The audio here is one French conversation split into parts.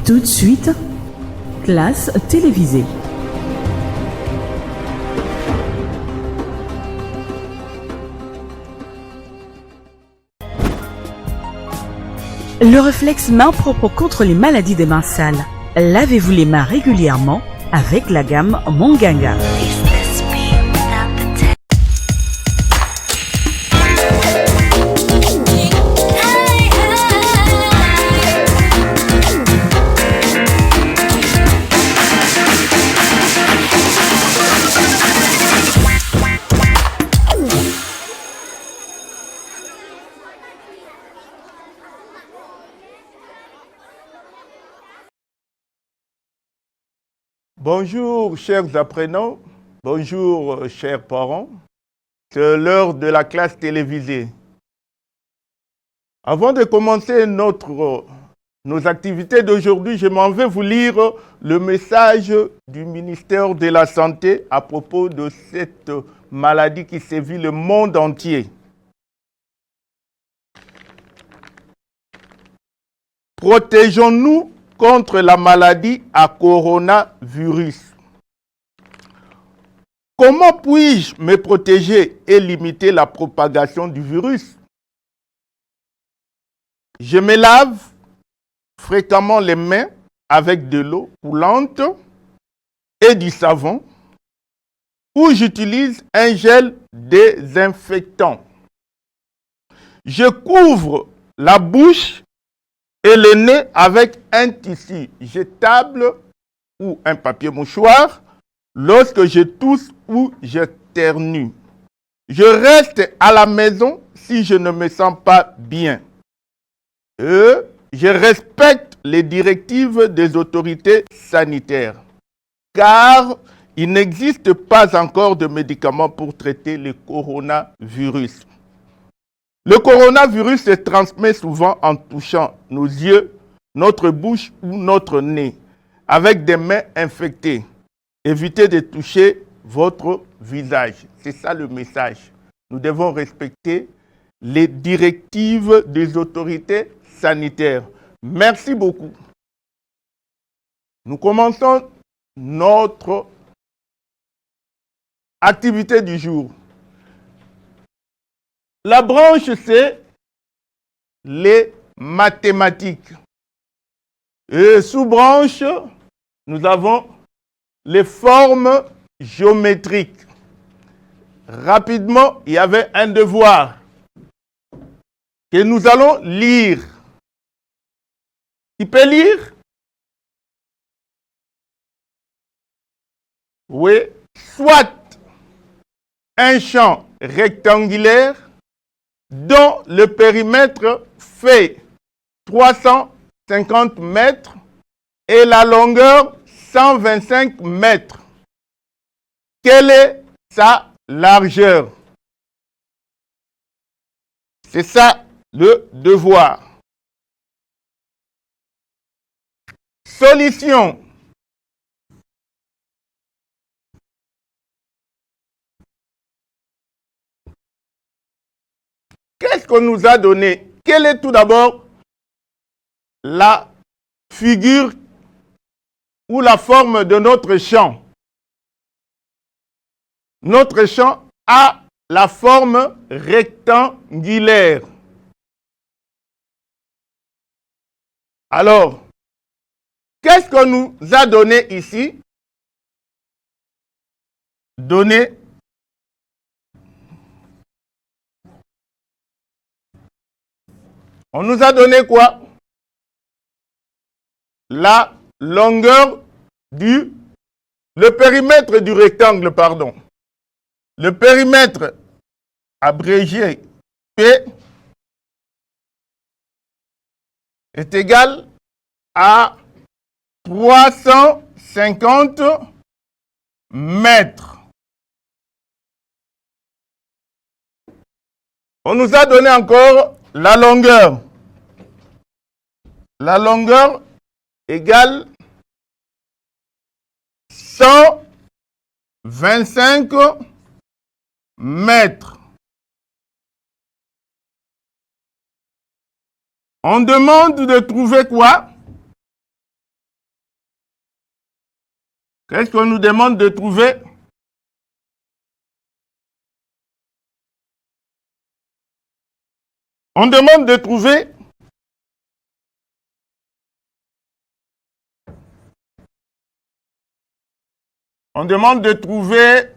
Tout de suite, classe télévisée. Le réflexe main propre contre les maladies des mains sales. Lavez-vous les mains régulièrement avec la gamme Monganga. Bonjour chers apprenants, bonjour chers parents, c'est l'heure de la classe télévisée. Avant de commencer nos activités d'aujourd'hui, je m'en vais vous lire le message du ministère de la Santé à propos de cette maladie qui sévit le monde entier. Protégeons-nous contre la maladie à coronavirus. Comment puis-je me protéger et limiter la propagation du virus? Je me lave fréquemment les mains avec de l'eau coulante et du savon ou j'utilise un gel désinfectant. Je couvre la bouche et le nez avec un tissu jetable ou un papier mouchoir lorsque je tousse ou j'éternue. Je reste à la maison si je ne me sens pas bien. Je respecte les directives des autorités sanitaires car il n'existe pas encore de médicaments pour traiter le coronavirus. Le coronavirus se transmet souvent en touchant nos yeux, notre bouche ou notre nez, avec des mains infectées. Évitez de toucher votre visage. C'est ça le message. Nous devons respecter les directives des autorités sanitaires. Merci beaucoup. Nous commençons notre activité du jour. La branche, c'est les mathématiques. Et sous branche, nous avons les formes géométriques. Rapidement, il y avait un devoir que nous allons lire. Qui peut lire? Oui. Soit un champ rectangulaire dont le périmètre fait 350 mètres et la longueur 125 mètres. Quelle est sa largeur? C'est ça le devoir. Solution. Qu'est-ce qu'on nous a donné? Quelle est tout d'abord la figure ou la forme de notre champ? Notre champ a la forme rectangulaire. Alors, qu'est-ce qu'on nous a donné ici? Donné On nous a donné quoi? La longueur le périmètre du rectangle, pardon. Le périmètre abrégé P est égal à 350 mètres. On nous a donné encore la longueur. La longueur égale 125 mètres. On demande de trouver quoi? Qu'est-ce qu'on nous demande de trouver? On demande de trouver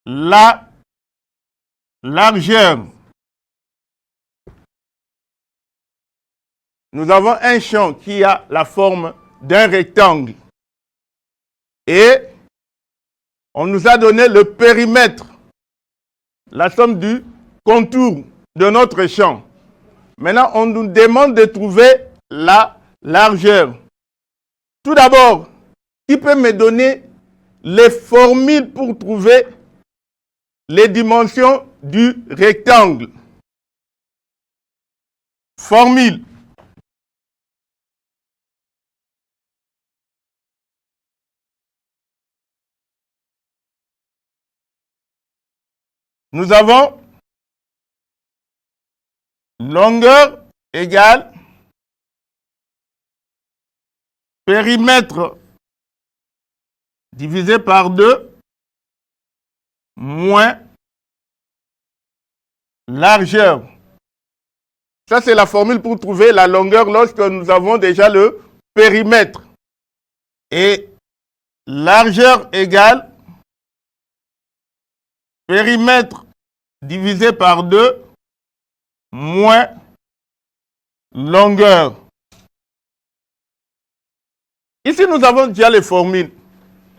la largeur. Nous avons un champ qui a la forme d'un rectangle. Et on nous a donné le périmètre, la somme du contour de notre champ. Maintenant, on nous demande de trouver la largeur. Tout d'abord, qui peut me donner les formules pour trouver les dimensions du rectangle? Formule. Nous avons longueur égale périmètre divisé par 2 moins largeur. Ça, c'est la formule pour trouver la longueur lorsque nous avons déjà le périmètre. Et largeur égale périmètre divisé par 2 moins longueur. Ici, nous avons déjà les formules.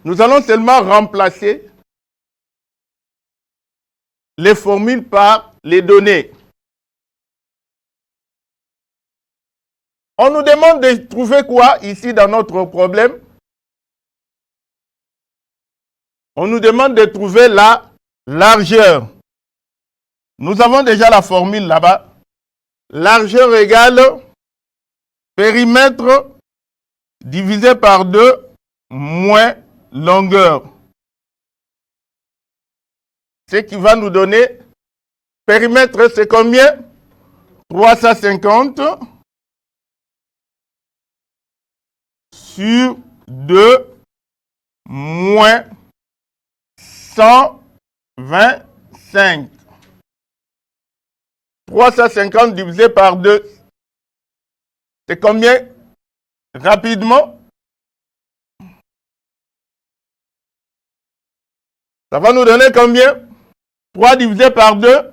Nous allons seulement remplacer les formules par les données. On nous demande de trouver quoi ici dans notre problème? On nous demande de trouver la largeur. Nous avons déjà la formule là-bas. Largeur égale périmètre divisé par 2 moins longueur. Ce qui va nous donner, périmètre c'est combien? 350 sur 2 moins 125. 350 divisé par 2, c'est combien? Rapidement. Ça va nous donner combien? 3 divisé par 2,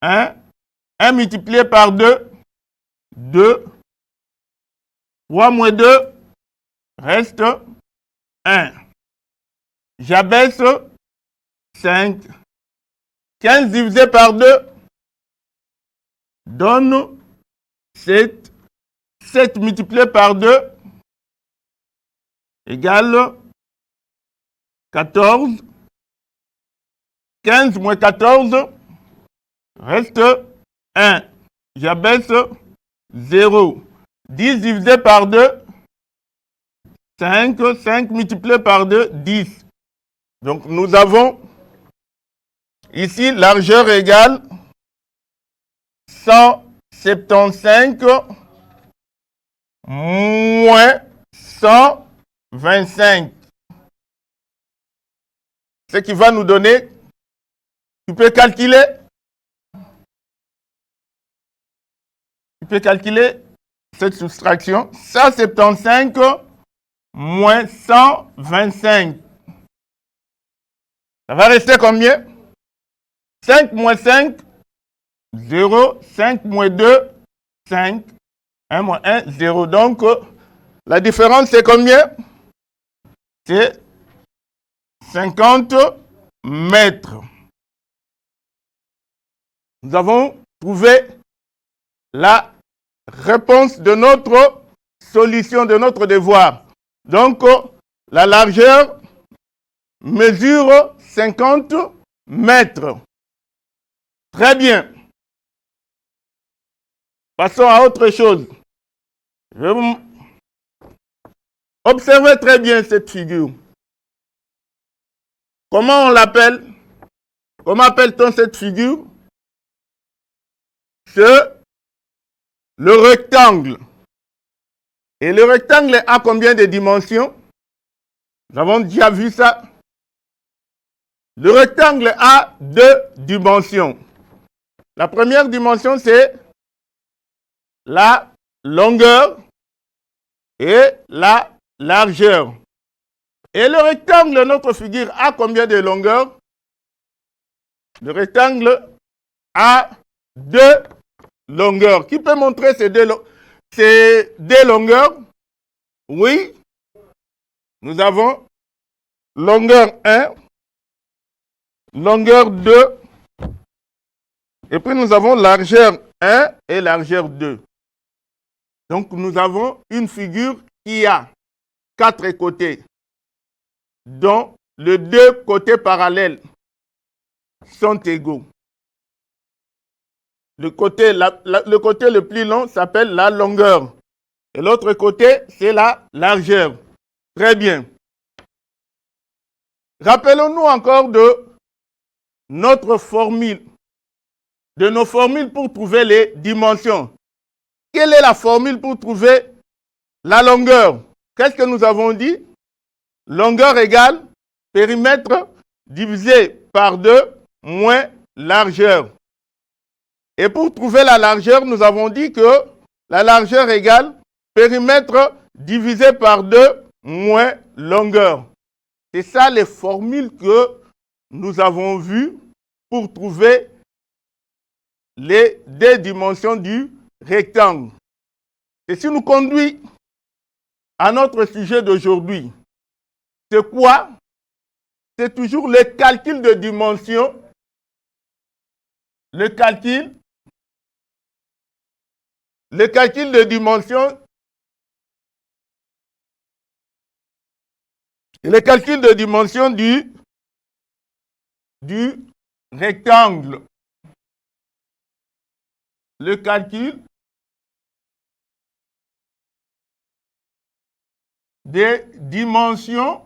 1. 1 multiplié par 2, 2. 3 moins 2, reste 1. J'abaisse 5. 15 divisé par 2 donne 7. 7 multiplié par 2 égale 14. 15 moins 14 reste 1. J'abaisse 0. 10 divisé par 2, 5. 5 multiplié par 2, 10. Donc nous avons ici largeur égale 175 moins 125. Ce qui va nous donner, tu peux calculer cette soustraction. 175 moins 125. Ça va rester combien? 5 moins 5, 0. 5 moins 2, 5. 1 moins 1, 0. Donc, la différence, c'est combien? C'est 50 mètres. Nous avons trouvé la réponse de notre solution, de notre devoir. Donc, la largeur mesure 50 mètres. Très bien. Passons à autre chose. Observez très bien cette figure. Comment on l'appelle? Comment appelle-t-on cette figure? C'est le rectangle. Et le rectangle a combien de dimensions? Nous avons déjà vu ça. Le rectangle a 2 dimensions. La première dimension, c'est la longueur et la largeur. Et le rectangle, notre figure, a combien de longueur? Le rectangle a 2 longueurs. Qui peut montrer ces deux longueurs? Oui. Nous avons longueur 1, longueur 2, et puis nous avons largeur 1 et largeur 2. Donc nous avons une figure qui a 4 côtés, dont les 2 côtés parallèles sont égaux. Le côté le plus long s'appelle la longueur. Et l'autre côté, c'est la largeur. Très bien. Rappelons-nous encore de notre formule, de nos formules pour trouver les dimensions. Quelle est la formule pour trouver la longueur? Qu'est-ce que nous avons dit? Longueur égale périmètre divisé par 2 moins largeur. Et pour trouver la largeur, nous avons dit que la largeur égale périmètre divisé par 2 moins longueur. C'est ça les formules que nous avons vues pour trouver les 2 dimensions du rectangle. Et si nous conduit à notre sujet d'aujourd'hui, c'est quoi? C'est toujours le calcul de dimension. Le calcul de dimension. Le calcul de dimension du rectangle. Le calcul des dimensions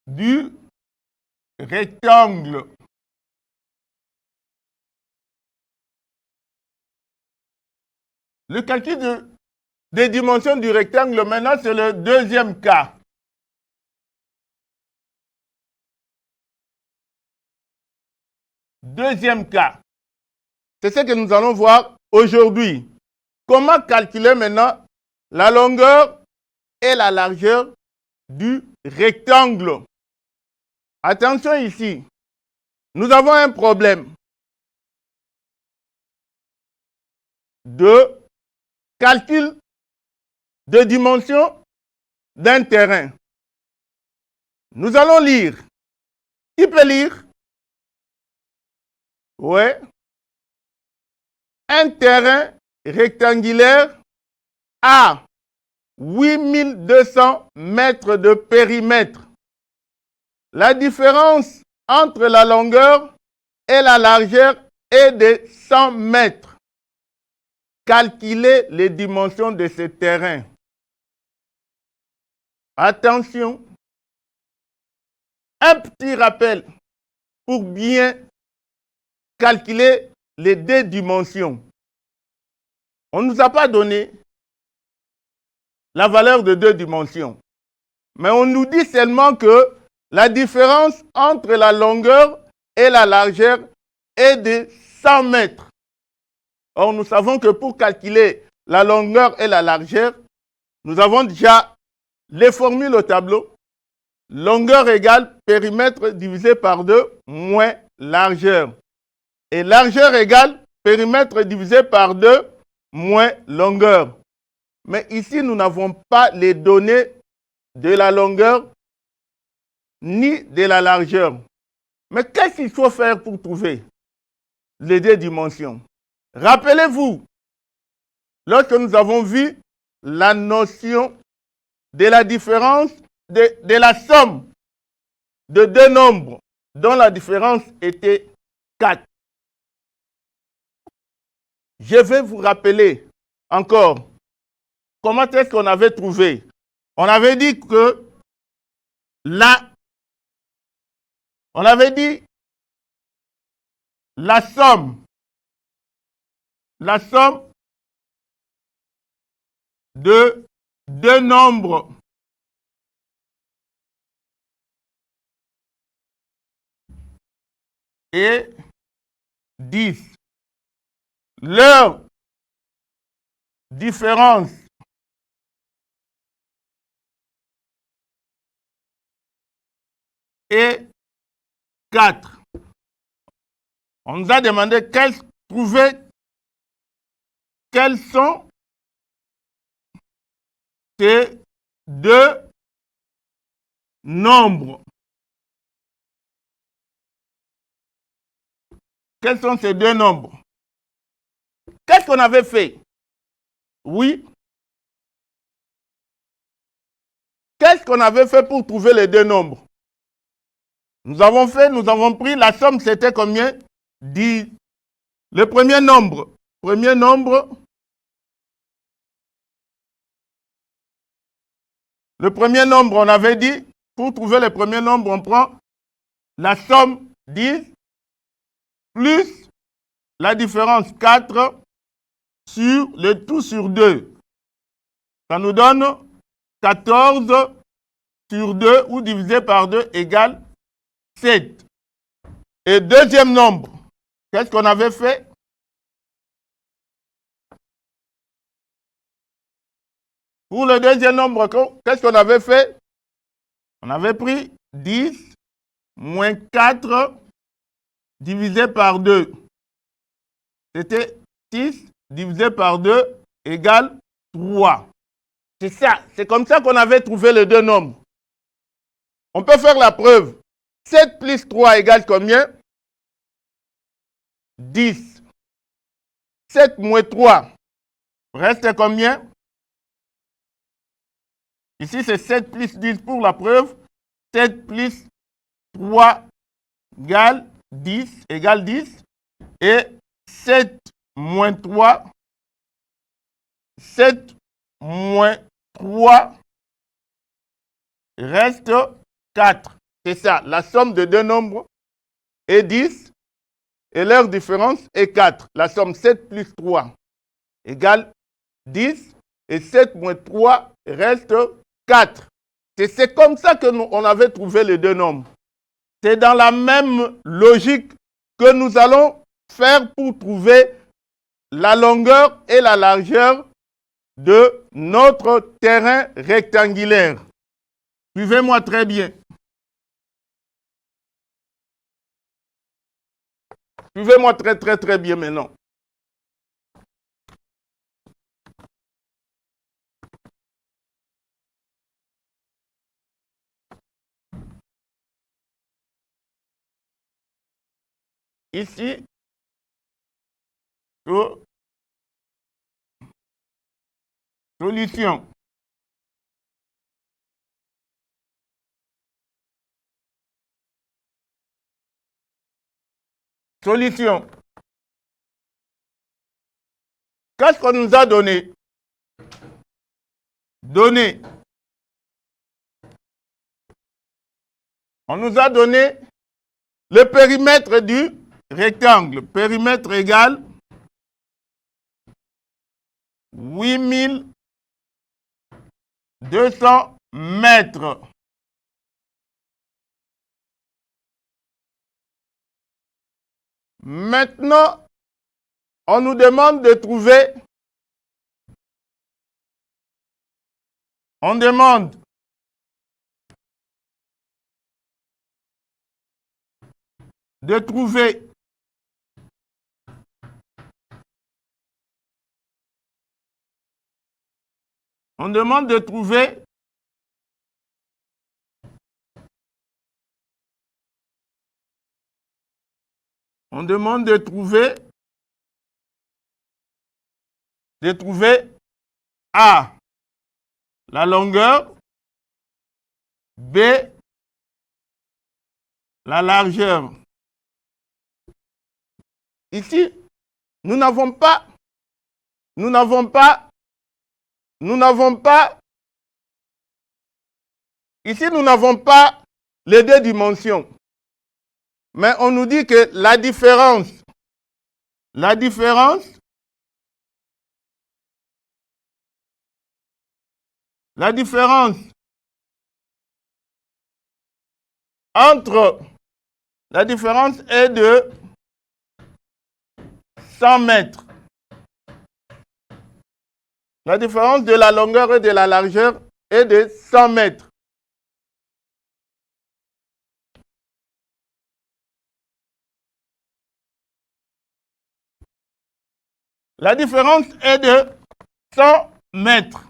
du rectangle. Le calcul des dimensions du rectangle, maintenant, c'est le deuxième cas. Deuxième cas. C'est ce que nous allons voir aujourd'hui. Comment calculer maintenant la longueur et la largeur du rectangle? Attention ici. Nous avons un problème de calcul de dimension d'un terrain. Nous allons lire. Qui peut lire? Oui. Un terrain rectangulaire a 8200 mètres de périmètre. La différence entre la longueur et la largeur est de 100 mètres. Calculez les dimensions de ce terrain. Attention. Un petit rappel pour bien calculer les 2 dimensions. On ne nous a pas donné la valeur de 2 dimensions. Mais on nous dit seulement que la différence entre la longueur et la largeur est de 100 mètres. Or, nous savons que pour calculer la longueur et la largeur, nous avons déjà les formules au tableau. Longueur égale périmètre divisé par 2 moins largeur. Et largeur égale périmètre divisé par 2 moins longueur. Mais ici, nous n'avons pas les données de la longueur ni de la largeur. Mais qu'est-ce qu'il faut faire pour trouver les 2 dimensions? Rappelez-vous, lorsque nous avons vu la notion de la différence, de la somme de 2 nombres dont la différence était 4. Je vais vous rappeler encore comment est-ce qu'on avait trouvé. On avait dit que la somme la somme de deux nombres et 10. Leur différence est 4. On nous a demandé trouver quels sont ces deux nombres. Quels sont ces deux nombres? Qu'est-ce qu'on avait fait? Oui. Qu'est-ce qu'on avait fait pour trouver les deux nombres? Nous avons pris la somme, c'était combien? 10. Le premier nombre. Le premier nombre, on avait dit, pour trouver le premier nombre, on prend la somme 10 plus la différence 4 sur le tout sur 2. Ça nous donne 14 sur 2 ou divisé par 2 égale 7. Et deuxième nombre, qu'est-ce qu'on avait fait? Pour le deuxième nombre, qu'est-ce qu'on avait fait? On avait pris 10 moins 4 divisé par 2. C'était 6 divisé par 2 égale 3. C'est ça, c'est comme ça qu'on avait trouvé les deux nombres. On peut faire la preuve. 7 plus 3 égale combien? 10. 7 moins 3 reste combien? Ici, c'est 7 plus 10 pour la preuve. 7 plus 3 égale 10. Et 7 moins 3. 7 moins 3 reste 4. C'est ça. La somme de deux nombres est 10 et leur différence est 4. La somme 7 plus 3 égale 10 et 7 moins 3 reste 4. C'est comme ça que on avait trouvé les deux nombres. C'est dans la même logique que nous allons faire pour trouver la longueur et la largeur de notre terrain rectangulaire. Suivez-moi très bien. Suivez-moi très bien maintenant. Ici, solution. Solution. Qu'est-ce qu'on nous a donné? On nous a donné le périmètre du rectangle. Périmètre égale 8200 mètres. Maintenant, on nous demande de trouver, on demande de trouver A, la longueur, B, la largeur. Ici, nous n'avons pas les deux dimensions. Mais on nous dit que la différence La différence est de 100 mètres. La différence de la longueur et de la largeur est de 100 mètres. La différence est de 100 mètres.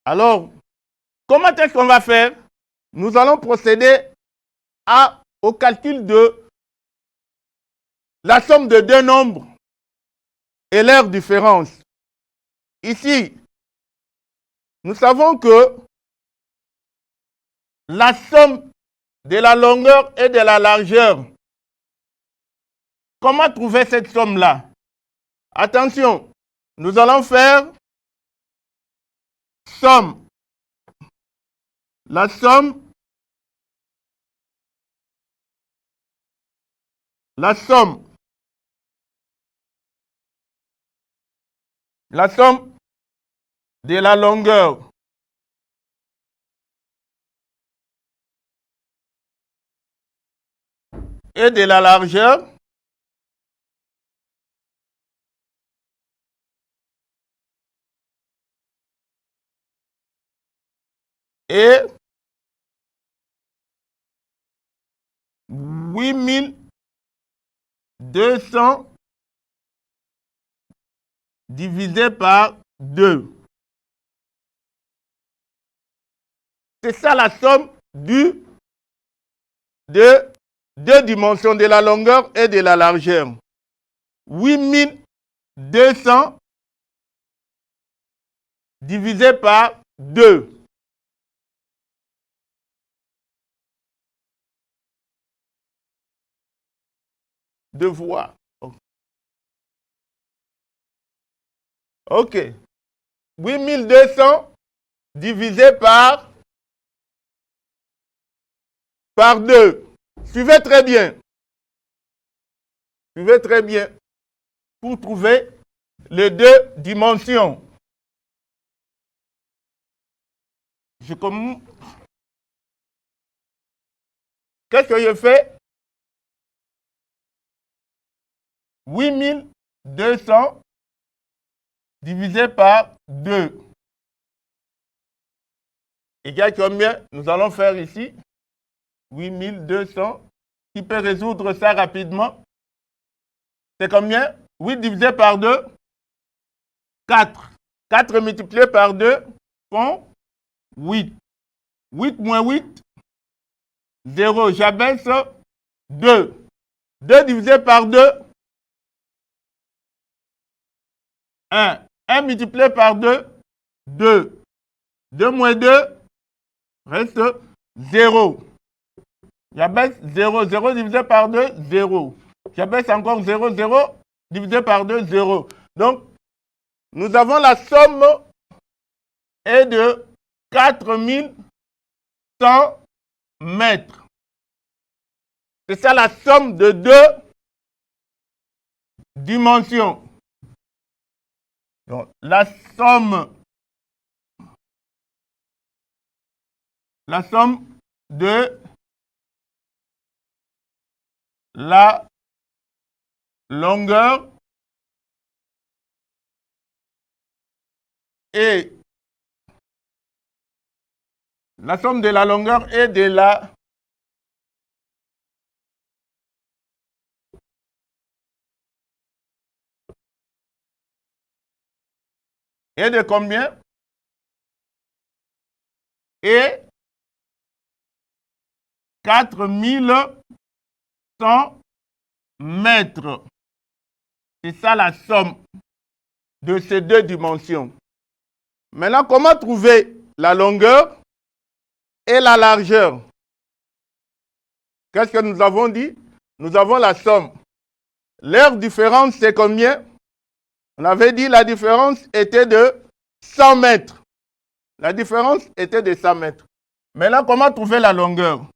Alors, comment est-ce qu'on va faire? Nous allons procéder au calcul de la somme de deux nombres et leur différence. Ici, nous savons que la somme de la longueur et de la largeur. Comment trouver cette somme-là? Attention, nous allons faire somme. La somme de la longueur et de la largeur est 8200 divisé par 2. C'est ça la somme de deux dimensions, de la longueur et de la largeur. 8200 divisé par 2. Devoir. OK. 8200 divisé par 2. Suivez très bien. Suivez très bien pour trouver les deux dimensions. Qu'est-ce que je fais? 8200 divisé par 2 égale combien? Nous allons faire ici 8200. Qui peut résoudre ça rapidement? C'est combien? 8 divisé par 2? 4. 4 multiplié par 2 font 8. 8 moins 8, 0. J'abaisse 2. 2 divisé par 2, 1. 1 multiplié par 2, 2. 2 moins 2, reste 0. J'abaisse 0. 0 divisé par 2, 0. J'abaisse encore 0. 0 divisé par 2, 0. Donc, nous avons la somme est de 4100 mètres. C'est ça la somme de deux dimensions. Donc, la somme de la longueur et la somme de la longueur et de la et de combien? Et 4100 mètres. C'est ça la somme de ces deux dimensions. Maintenant, comment trouver la longueur et la largeur? Qu'est-ce que nous avons dit? Nous avons la somme. Leur différence, c'est combien? On avait dit la différence était de 100 mètres. La différence était de 100 mètres. Maintenant, comment trouver la longueur?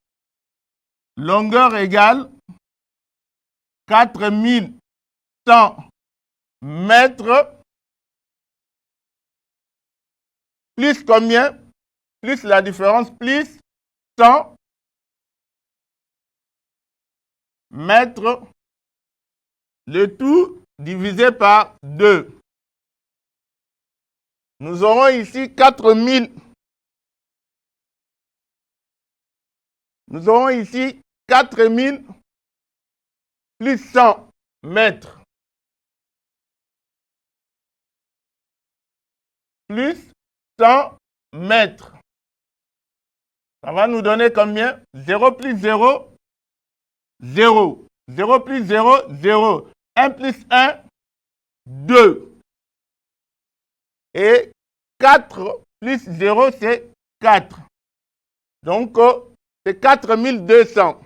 Longueur égale 4100 mètres plus combien? Plus la différence, plus 100 mètres, le tout divisé par 2. Nous aurons ici 4000. Nous aurons ici 4000 plus 100 mètres. Plus 100 mètres. Ça va nous donner combien? 0 plus 0, 0. 0 plus 0, 0. 1 plus 1, 2. Et 4 plus 0, c'est 4. Donc, c'est 4200.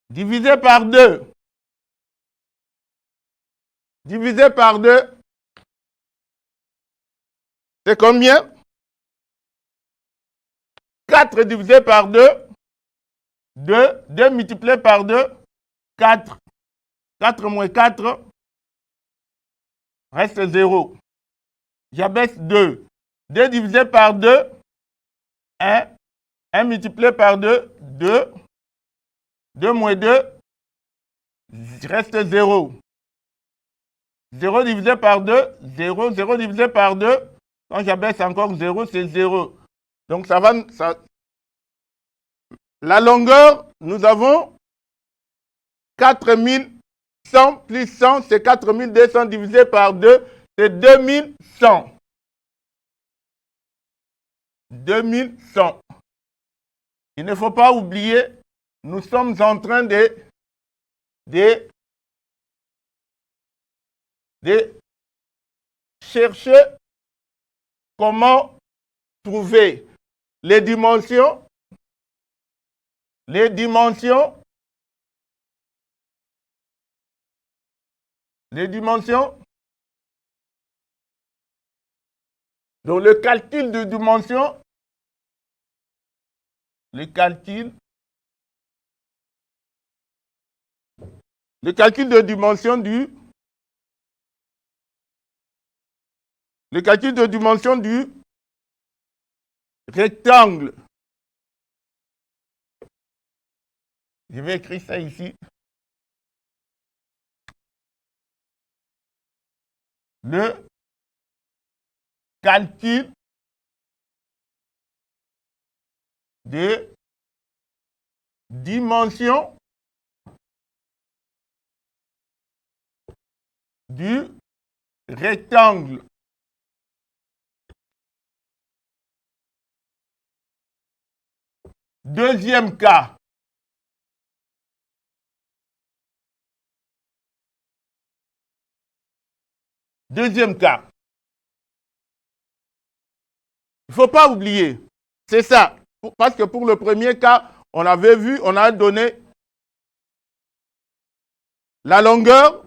Divisé par 2. Divisé par 2. C'est combien? 4 divisé par 2. 2. 2 multiplié par 2. 4. 4 moins 4. Reste 0. J'abaisse 2. 2 divisé par 2. 1. 1 multiplié par 2. 2. 2 moins 2. Reste 0. 0 divisé par 2. 0. 0 divisé par 2. Quand j'abaisse encore 0, c'est 0. Donc ça va... La longueur, nous avons 4100 plus 100, c'est 4200 divisé par 2, c'est 2100. 2100. Il ne faut pas oublier, nous sommes en train de chercher comment trouver les dimensions donc le calcul de dimension, le calcul de dimension du rectangle. Je vais écrire ça ici. Le calcul de dimension du rectangle. Deuxième cas. Deuxième cas. Il ne faut pas oublier. C'est ça. Parce que pour le premier cas, on avait vu, on a donné la longueur,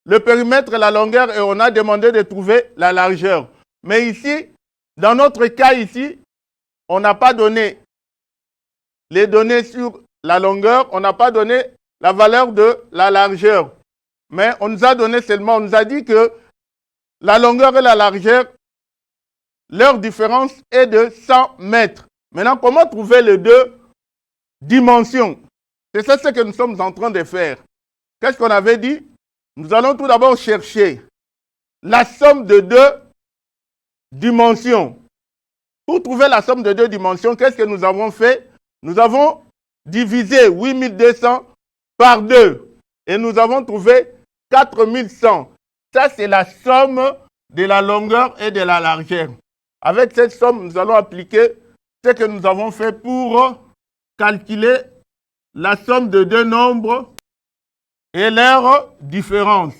le périmètre et la longueur et on a demandé de trouver la largeur. Mais ici, dans notre cas ici, on n'a pas donné les données sur la longueur, on n'a pas donné la valeur de la largeur. Mais on nous a donné seulement, on nous a dit que la longueur et la largeur, leur différence est de 100 mètres. Maintenant, comment trouver les deux dimensions? C'est ça ce que nous sommes en train de faire. Qu'est-ce qu'on avait dit? Nous allons tout d'abord chercher la somme de deux dimensions. Pour trouver la somme de deux dimensions, qu'est-ce que nous avons fait? Nous avons divisé 8200 par 2 et nous avons trouvé 4100. Ça, c'est la somme de la longueur et de la largeur. Avec cette somme, nous allons appliquer ce que nous avons fait pour calculer la somme de deux nombres et leur différence.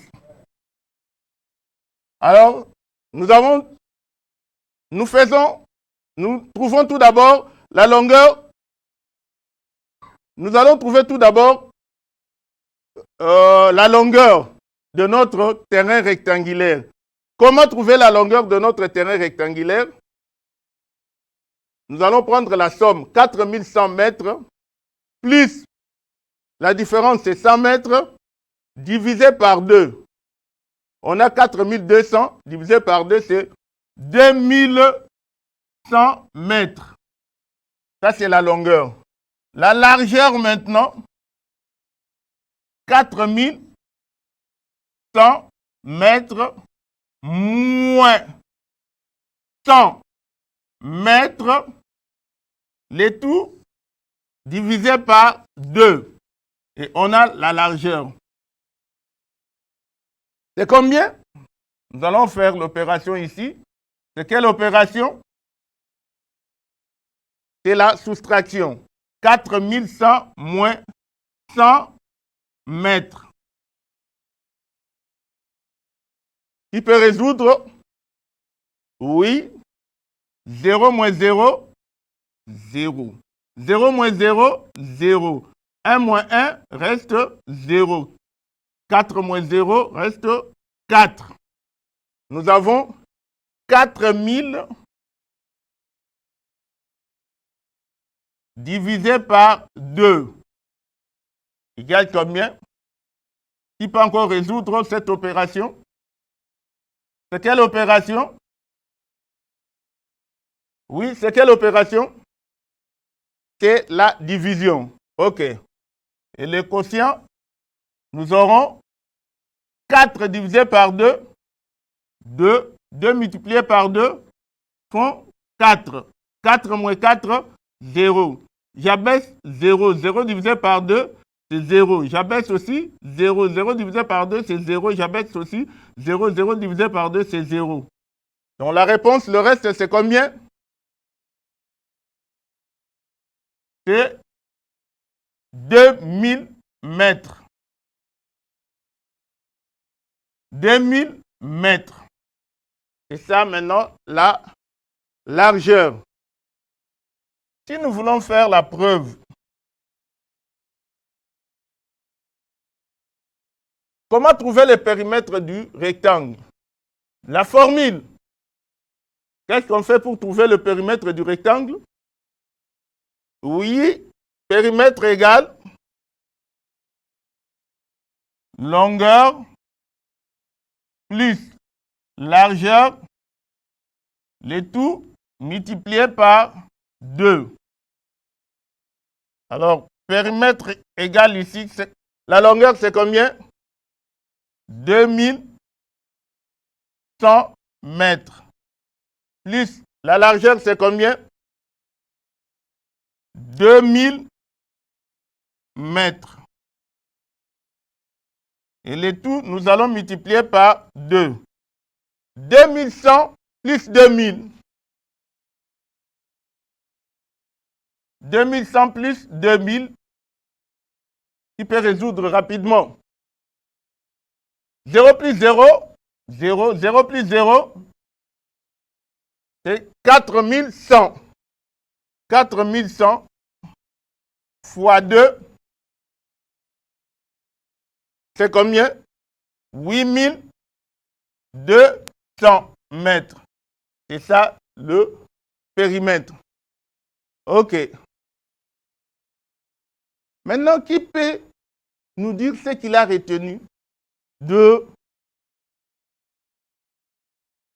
Alors, nous trouvons tout d'abord la longueur. Nous allons trouver tout d'abord la longueur de notre terrain rectangulaire. Comment trouver la longueur de notre terrain rectangulaire? Nous allons prendre la somme 4100 mètres plus la différence c'est 100 mètres divisé par 2. On a 4200 divisé par 2 c'est 2100 mètres. Ça, c'est la longueur. La largeur maintenant, 4100 mètres moins 100 mètres, les tout divisé par 2. Et on a la largeur. C'est combien? Nous allons faire l'opération ici. C'est quelle opération? C'est la soustraction. 4100 moins 100 mètres. Qui peut résoudre? Oui. 0 moins 0, 0. 0 moins 0, 0. 1 moins 1 reste 0. 4 moins 0 reste 4. Nous avons 4000 divisé par 2. Égale combien? Qui peut encore résoudre cette opération? C'est quelle opération? Oui, c'est quelle opération? C'est la division. OK. Et le quotient, nous aurons 4 divisé par 2. 2. 2 multiplié par 2 font 4. 4 moins 4, 0. J'abaisse 0. 0 divisé par 2, c'est 0. J'abaisse aussi 0. 0 divisé par 2, c'est 0. J'abaisse aussi 0. 0 divisé par 2, c'est 0. Donc la réponse, le reste, c'est combien? C'est 2000 mètres. 2000 mètres. Et ça, maintenant, la largeur. Si nous voulons faire la preuve, comment trouver le périmètre du rectangle? La formule. Qu'est-ce qu'on fait pour trouver le périmètre du rectangle? Oui, périmètre égale longueur plus largeur, le tout multiplié par 2. Alors, périmètre égale ici, la longueur c'est combien? 2100 mètres. Plus la largeur c'est combien? 2000 mètres. Et le tout, nous allons multiplier par 2. 2100 plus 2000. 2100 plus 2000. Qui peut résoudre rapidement? 0 plus 0, 0. 0 plus 0, c'est 4100. 4100 fois 2, c'est combien? 8200 mètres. C'est ça le périmètre. OK. Maintenant, qui peut nous dire ce qu'il a retenu de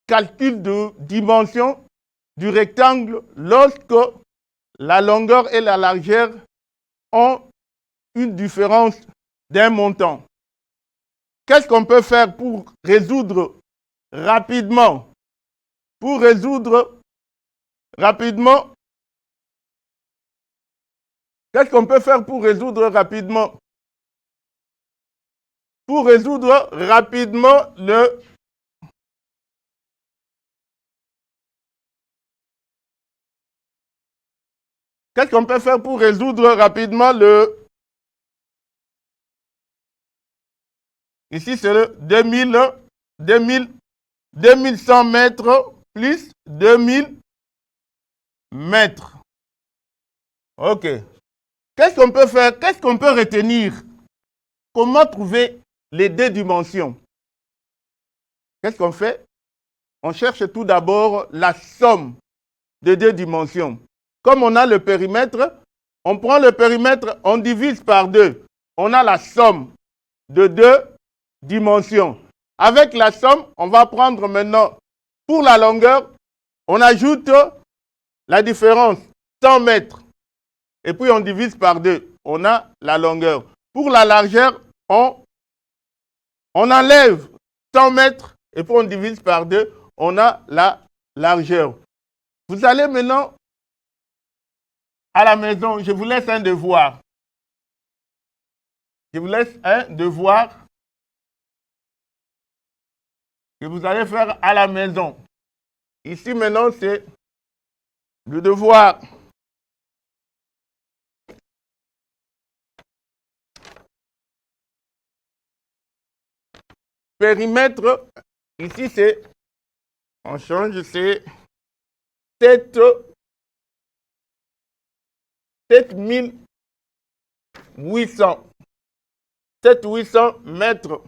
calcul de dimension du rectangle lorsque la longueur et la largeur ont une différence d'un montant? Qu'est-ce qu'on peut faire pour résoudre rapidement? Pour résoudre rapidement, qu'est-ce qu'on peut faire pour résoudre rapidement? Pour résoudre rapidement le... Qu'est-ce qu'on peut faire pour résoudre rapidement le... Ici, c'est le 2100 mètres plus 2000 mètres. OK. Qu'est-ce qu'on peut faire? Qu'est-ce qu'on peut retenir? Comment trouver les deux dimensions? Qu'est-ce qu'on fait? On cherche tout d'abord la somme des deux dimensions. Comme on a le périmètre, on prend le périmètre, on divise par 2. On a la somme de deux dimensions. Avec la somme, on va prendre maintenant pour la longueur, On ajoute la différence, 100 mètres. Et puis on divise par 2. On a la longueur. Pour la largeur, on enlève 100 mètres et puis on divise par 2. On a la largeur. Vous allez maintenant à la maison. Je vous laisse un devoir. Je vous laisse un devoir que vous allez faire à la maison. Ici maintenant, c'est le devoir. Périmètre, ici c'est, on change, c'est 7800 mètres.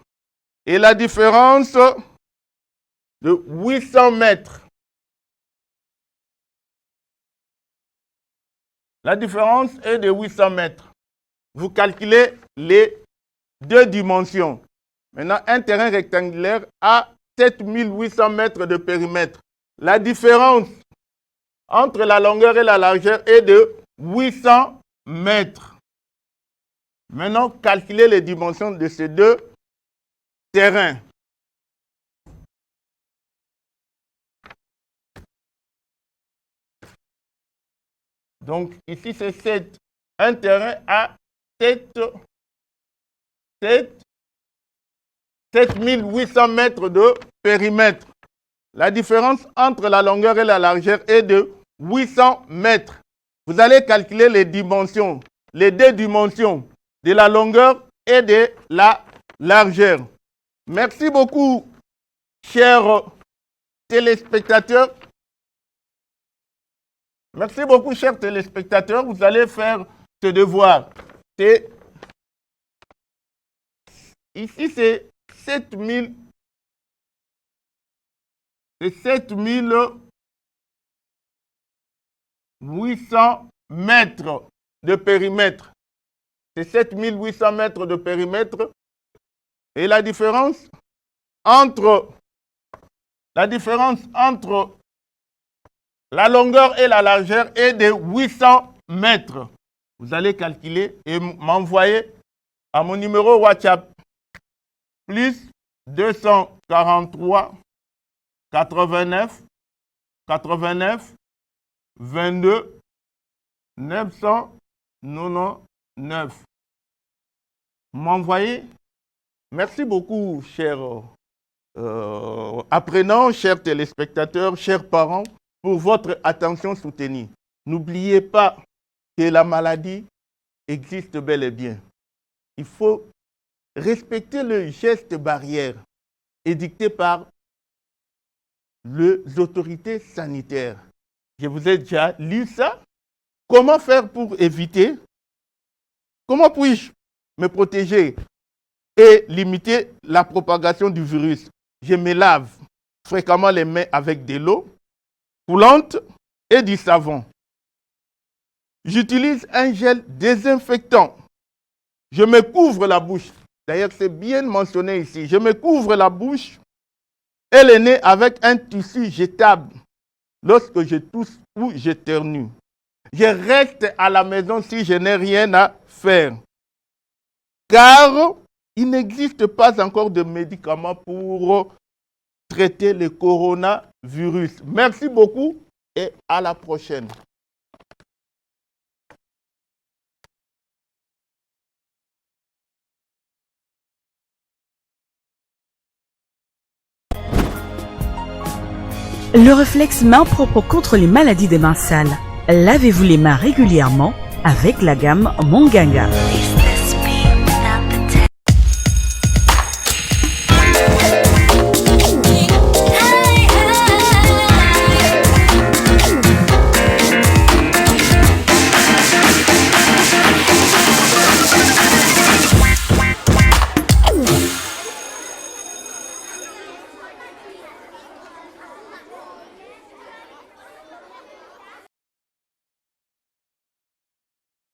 Et la différence de 800 mètres. La différence est de 800 mètres. Vous calculez les deux dimensions. Maintenant, un terrain rectangulaire a 7800 mètres de périmètre. La différence entre la longueur et la largeur est de 800 mètres. Maintenant, calculez les dimensions de ces deux terrains. Donc, ici, c'est 7. Un terrain a 7800 mètres de périmètre. La différence entre la longueur et la largeur est de 800 mètres. Vous allez calculer les dimensions, les deux dimensions de la longueur et de la largeur. Merci beaucoup, chers téléspectateurs. Merci beaucoup, chers téléspectateurs. Vous allez faire ce devoir. Ici, c'est 7800 mètres de périmètre. C'est 7800 mètres de périmètre. Et la différence entre la longueur et la largeur est de 800 mètres. Vous allez calculer et m'envoyer à mon numéro WhatsApp plus 243 89 22 999. M'envoyer. Merci beaucoup, chers apprenants, chers téléspectateurs, chers parents, pour votre attention soutenue. N'oubliez pas que la maladie existe bel et bien. Il faut respecter le geste barrière édicté par les autorités sanitaires. Je vous ai déjà lu ça. Comment faire pour éviter? Comment puis-je me protéger et limiter la propagation du virus? Je me lave fréquemment les mains avec de l'eau coulante et du savon. J'utilise un gel désinfectant. Je me couvre la bouche. D'ailleurs, c'est bien mentionné ici. Je me couvre la bouche et le nez avec un tissu jetable lorsque je tousse ou j'éternue. Je reste à la maison si je n'ai rien à faire. Car il n'existe pas encore de médicaments pour traiter le coronavirus. Merci beaucoup et à la prochaine. Le réflexe main propre contre les maladies des mains sales. Lavez-vous les mains régulièrement avec la gamme Monganga.